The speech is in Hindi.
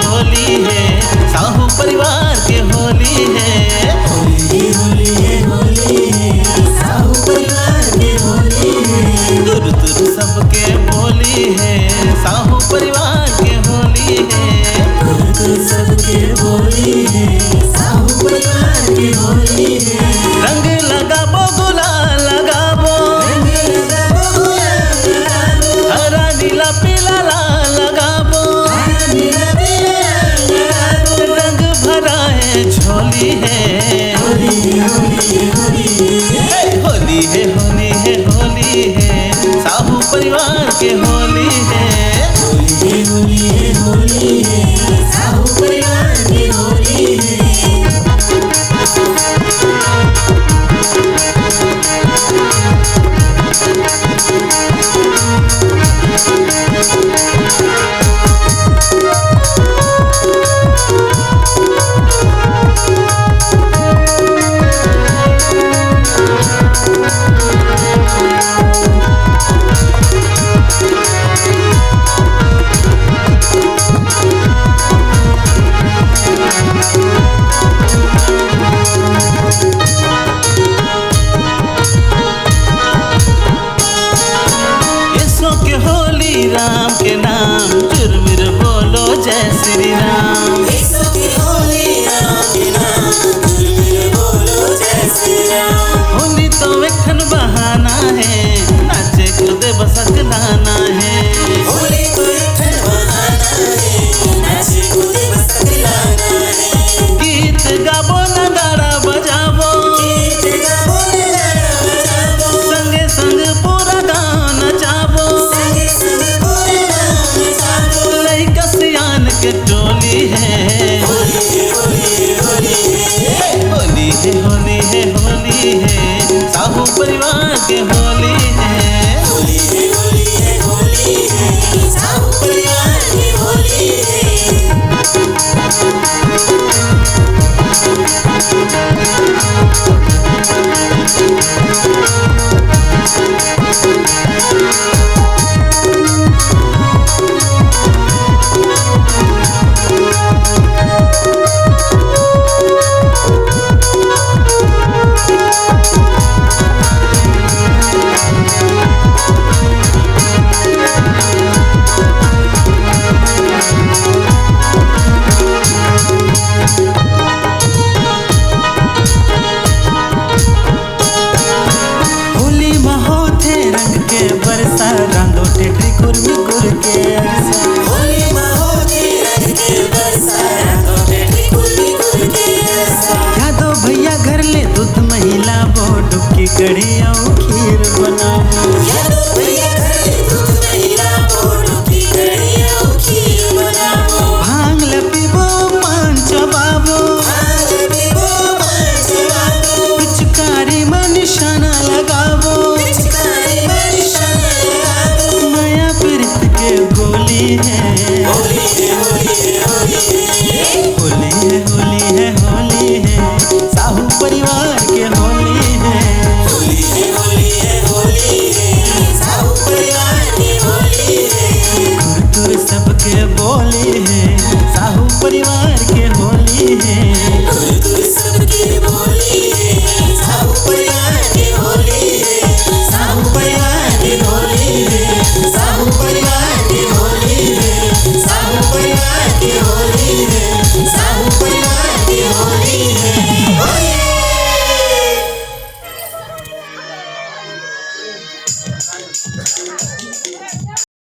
होली है साहू परिवार के होली है। होली है साहू परिवार के होली है। दूर दूर सबके बोली है साहू परिवार के होली है। दूर दूर सबके बोली है साहू परिवार के होली है। रंग लगाबो गुलाल लगाबो, हरा नीला पीला लाल लगाबो, रंग भरा है झोली है। होली है साहू परिवार के होली है। होली है साहू परिवार की होली है। राम के नाम चुरमुर बोलो जय श्री राम। होली तो वेखन बहाना है, नाचे कूदे बसक लाना है। होली तो वेखन बहाना है, नाचे कूदे बसक लाना है। गीत गाबो नगाड़ा बजाबो, संगे संग पूरा गाँव नचाबो। के टोली है। होली है साहू परिवार के होली है। होली है साहू परिवार की होली कड़िया